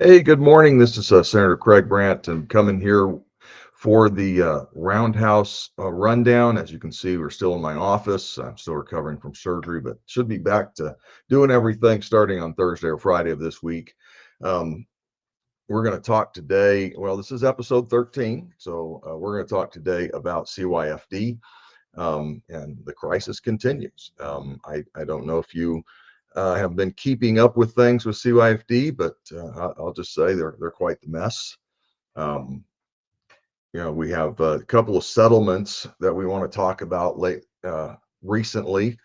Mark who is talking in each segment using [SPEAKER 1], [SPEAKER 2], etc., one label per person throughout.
[SPEAKER 1] Hey, good morning. This is Senator Craig Brandt, and coming here for the Roundhouse Rundown. As you can see, we're still in my office. I'm still recovering from surgery, but should be back to doing everything starting on Thursday or Friday of this week. Um, we're going to talk today. Well, this is episode 13, so we're going to talk today about CYFD, and the crisis continues. I don't know if you have been keeping up with things with CYFD, but I'll just say they're quite the mess. Um, we have a couple of settlements that we want to talk about recently.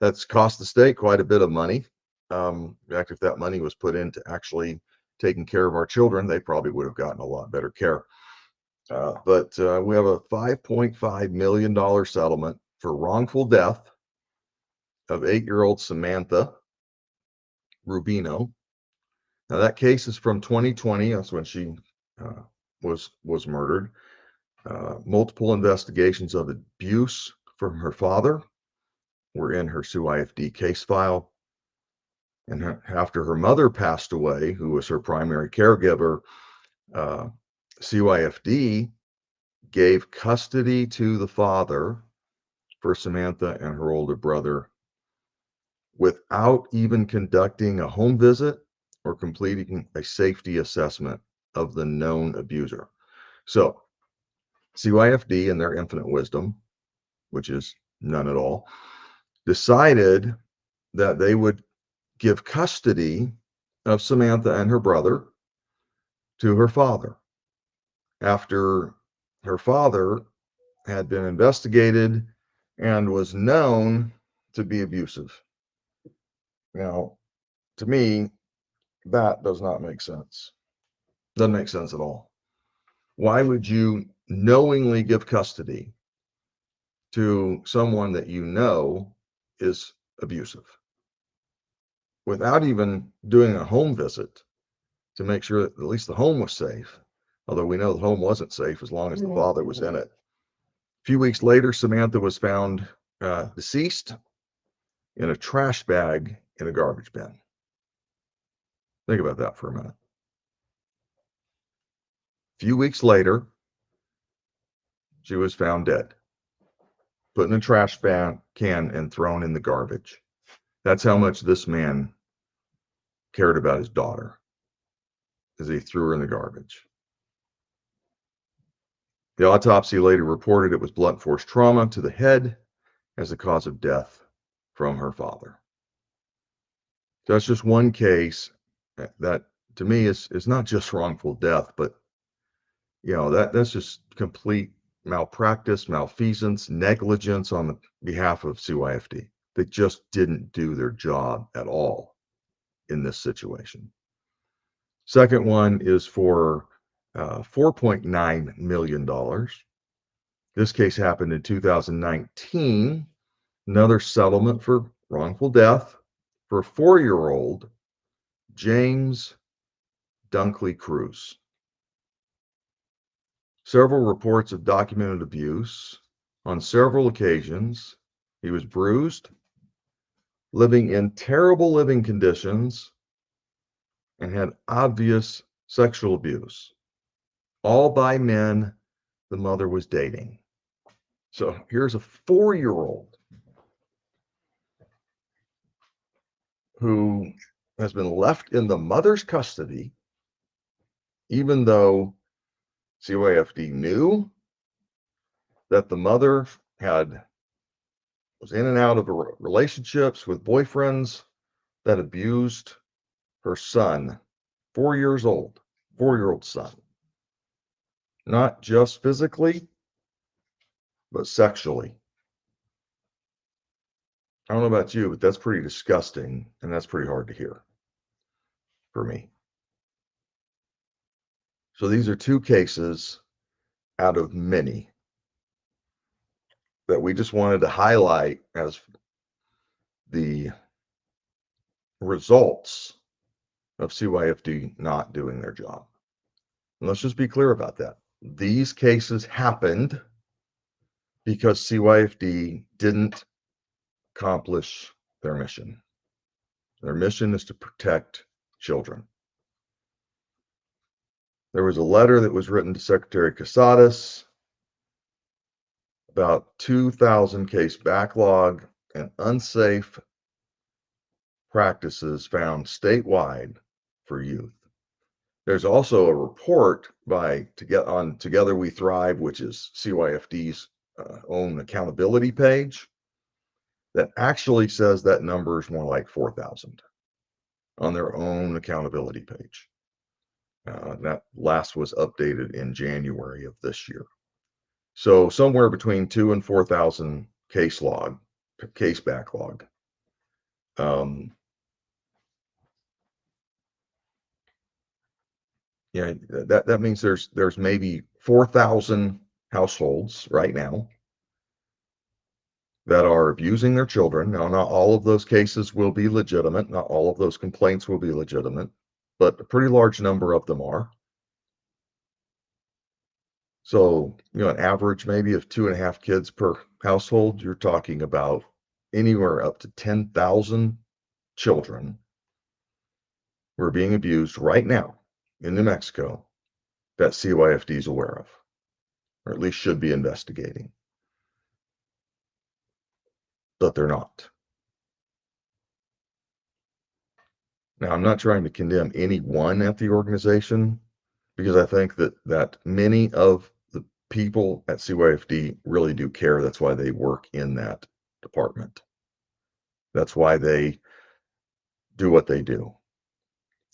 [SPEAKER 1] That's cost the state quite a bit of money. In fact, if that money was put into actually taking care of our children, they probably would have gotten a lot better care. But we have a $5.5 million settlement for wrongful death of 8-year-old Samantha Rubino. Now that case is from 2020. That's when she uh, was murdered. Multiple investigations of abuse from her father were in her CYFD case file. And after her mother passed away, who was her primary caregiver, uh, CYFD gave custody to the father for Samantha and her older brother without even conducting a home visit or completing a safety assessment of the known abuser. So CYFD, in their infinite wisdom, which is none at all, decided that they would give custody of Samantha and her brother to her father after her father had been investigated and was known to be abusive. Now, to me, that does not make sense. Doesn't make sense at all. Why would you knowingly give custody to someone that you know is abusive without even doing a home visit to make sure that at least the home was safe? Although we know the home wasn't safe as long as the father was in it. A few weeks later, Samantha was found deceased in a trash bag in a garbage bin. Think about that for a minute. A few weeks later, she was found dead, put in a trash can and thrown in the garbage. That's how much this man cared about his daughter, as he threw her in the garbage. The autopsy later reported it was blunt force trauma to the head as the cause of death from her father. So that's just one case that to me is not just wrongful death, but that's just complete malpractice, malfeasance, negligence on the behalf of CYFD. They just didn't do their job at all in this situation. Second one is for $4.9 million. This case happened in 2019. Another settlement for wrongful death for a 4-year-old, James Dunkley Cruz. Several reports of documented abuse. On several occasions, he was bruised, living in terrible living conditions, and had obvious sexual abuse, all by men the mother was dating. So here's a 4-year-old who has been left in the mother's custody, even though CYFD knew that the mother was in and out of relationships with boyfriends that abused her son, 4 years old, 4-year-old son, not just physically, but sexually. I don't know about you, but that's pretty disgusting, and that's pretty hard to hear for me. So these are two cases out of many that we just wanted to highlight as the results of CYFD not doing their job. And let's just be clear about that. These cases happened because CYFD didn't accomplish their mission. Their mission is to protect children. There was a letter that was written to Secretary Casadas about 2,000 case backlog and unsafe practices found statewide for youth. There's also a report on Together We Thrive, which is CYFD's own accountability page, that actually says that number is more like 4,000 on their own accountability page. That last was updated in January of this year. So somewhere between 2 and 4,000 case backlog. Yeah, that means there's maybe 4,000 households right now that are abusing their children. Now, not all of those cases will be legitimate. Not all of those complaints will be legitimate, but a pretty large number of them are. So, an average maybe of 2.5 kids per household, you're talking about anywhere up to 10,000 children who are being abused right now in New Mexico that CYFD is aware of, or at least should be investigating. But they're not. Now, I'm not trying to condemn anyone at the organization, because I think that many of the people at CYFD really do care. That's why they work in that department. That's why they do what they do.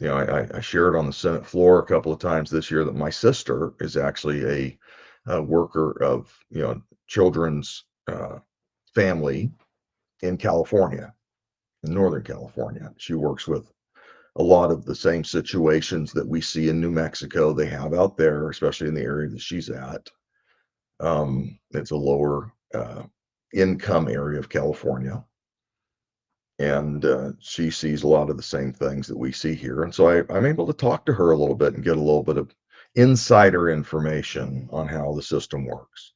[SPEAKER 1] I shared on the Senate floor a couple of times this year that my sister is actually a worker of, children's family in California, in Northern California. She works with a lot of the same situations that we see in New Mexico, they have out there, especially in the area that she's at. It's a lower income area of California. And she sees a lot of the same things that we see here. And so I'm able to talk to her a little bit and get a little bit of insider information on how the system works.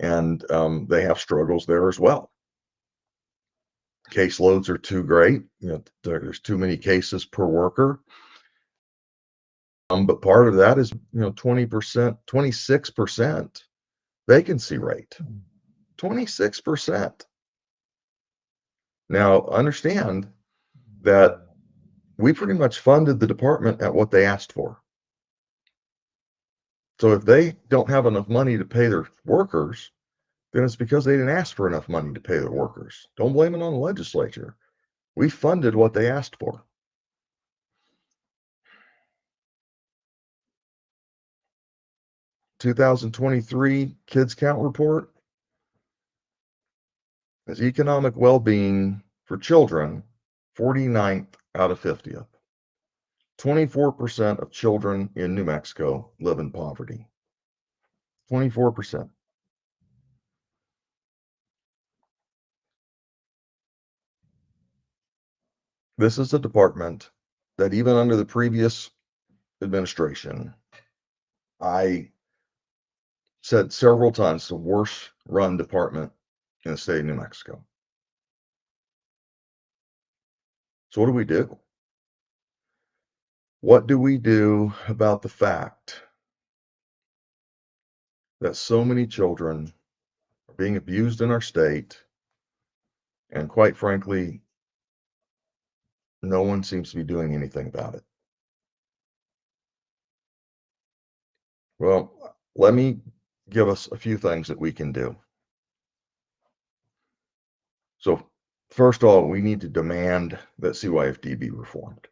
[SPEAKER 1] And they have struggles there as well. Caseloads are too great. There's too many cases per worker. But part of that is, 20%, 26% vacancy rate. 26%. Now, understand that we pretty much funded the department at what they asked for. So if they don't have enough money to pay their workers, then it's because they didn't ask for enough money to pay their workers. Don't blame it on the legislature. We funded what they asked for. (2023) Kids Count Report is economic well-being for children 49th out of 50th. 24% of children in New Mexico live in poverty. 24%. This is a department that even under the previous administration, I said several times, the worst run department in the state of New Mexico. So what do we do? What do we do about the fact that so many children are being abused in our state, and quite frankly, no one seems to be doing anything about it? Well, let me give us a few things that we can do. So first of all, we need to demand that CYFD be reformed.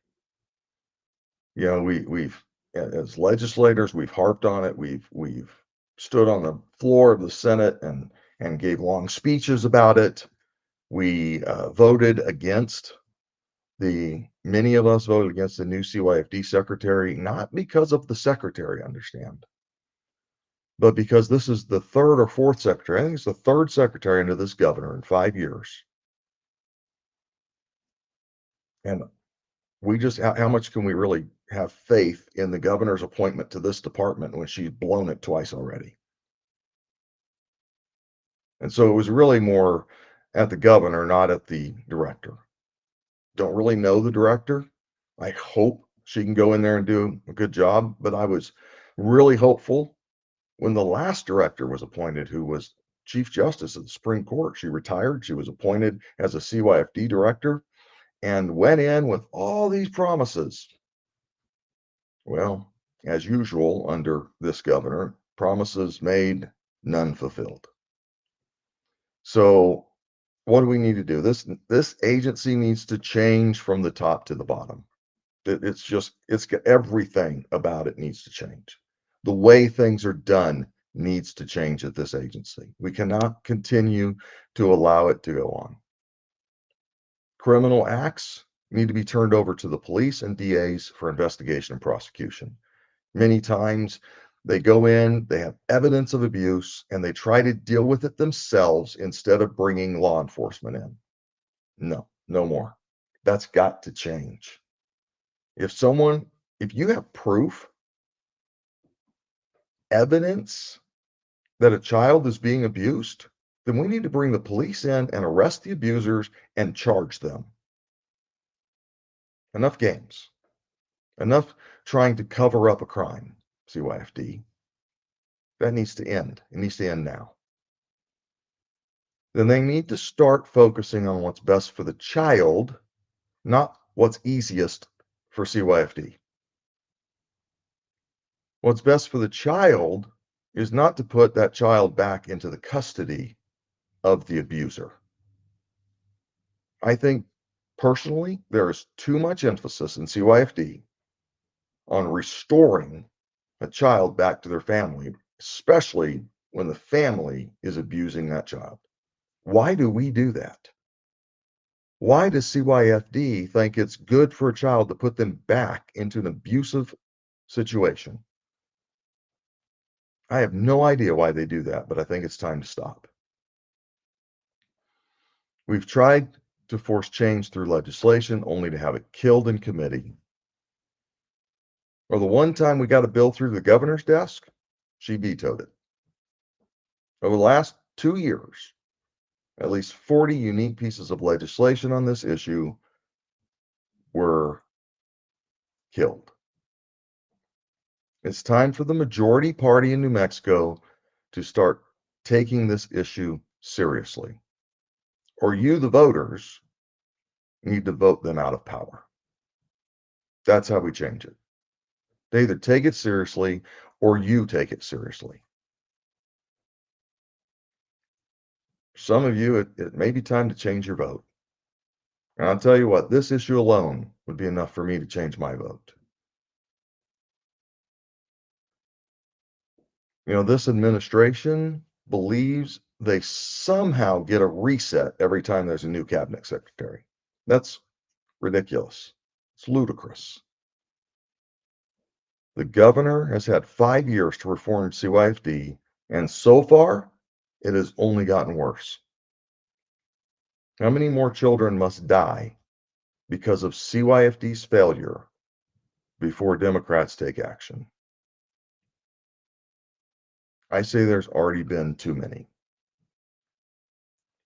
[SPEAKER 1] We've as legislators, we've harped on it. We've stood on the floor of the Senate and gave long speeches about it. We voted against many of us voted against the new CYFD secretary, not because of the secretary, understand, but because this is the third or fourth secretary. I think it's the third secretary under this governor in 5 years. And how much can we really have faith in the governor's appointment to this department when she's blown it twice already? And so it was really more at the governor, not at the director. Don't really know the director. I hope she can go in there and do a good job. But I was really hopeful when the last director was appointed, who was Chief Justice of the Supreme Court. She retired. She was appointed as a CYFD director and went in with all these promises. Well, as usual under this governor, promises made, none fulfilled. So what do we need to do? This agency needs to change from the top to the bottom. It's everything about it needs to change. The way things are done needs to change at this agency. We cannot continue to allow it to go on. Criminal acts need to be turned over to the police and DAs for investigation and prosecution. Many times they go in, they have evidence of abuse, and they try to deal with it themselves instead of bringing law enforcement in. No, no more. That's got to change. If you have proof, evidence that a child is being abused, then we need to bring the police in and arrest the abusers and charge them. Enough games. Enough trying to cover up a crime, CYFD. That needs to end. It needs to end now. Then they need to start focusing on what's best for the child, not what's easiest for CYFD. What's best for the child is not to put that child back into the custody of the abuser. I think personally, there is too much emphasis in CYFD on restoring a child back to their family, especially when the family is abusing that child. Why do we do that? Why does CYFD think it's good for a child to put them back into an abusive situation? I have no idea why they do that, but I think it's time to stop. We've tried to force change through legislation only to have it killed in committee. Or the one time we got a bill through the governor's desk, she vetoed it. Over the last 2 years, at least 40 unique pieces of legislation on this issue were killed. It's time for the majority party in New Mexico to start taking this issue seriously. Or you, the voters, need to vote them out of power. That's how we change it. They either take it seriously or you take it seriously. Some of you, it may be time to change your vote. And I'll tell you what, this issue alone would be enough for me to change my vote. You know, this administration believes they somehow get a reset every time there's a new cabinet secretary. That's ridiculous. It's ludicrous. The governor has had 5 years to reform CYFD, and so far, it has only gotten worse. How many more children must die because of CYFD's failure before Democrats take action? I say there's already been too many.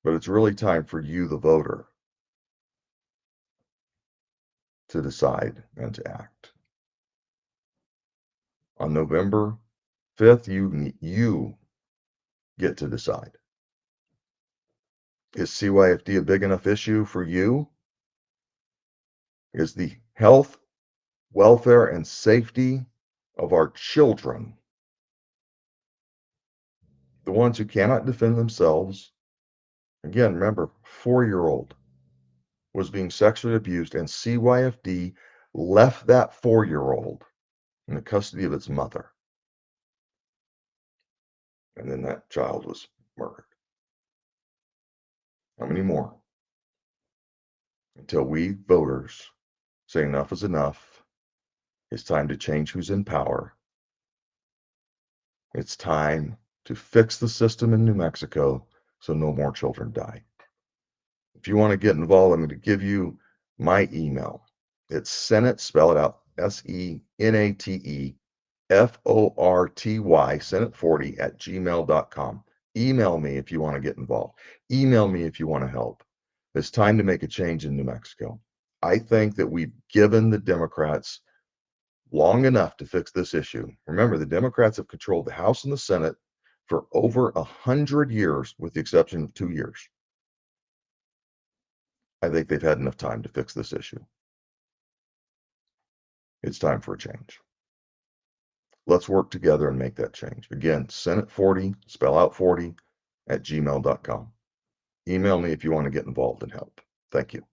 [SPEAKER 1] But it's really time for you, the voter, to decide and to act. On November 5th, you get to decide. Is CYFD a big enough issue for you? Is the health, welfare, and safety of our children, the ones who cannot defend themselves, again, remember, 4-year-old was being sexually abused, and CYFD left that 4-year-old in the custody of its mother. And then that child was murdered. How many more? Until we voters say enough is enough, it's time to change who's in power. It's time to fix the system in New Mexico so no more children die. If you want to get involved, I'm going to give you my email. It's Senate, spell it out, SENATE FORTY, Senate40 at gmail.com. Email me if you want to get involved. Email me if you want to help. It's time to make a change in New Mexico. I think that we've given the Democrats long enough to fix this issue. Remember, the Democrats have controlled the House and the Senate for over 100 years, with the exception of 2 years. I think they've had enough time to fix this issue. It's time for a change. Let's work together and make that change. Again, Senate40, spell out 40, @gmail.com. Email me if you want to get involved and help. Thank you.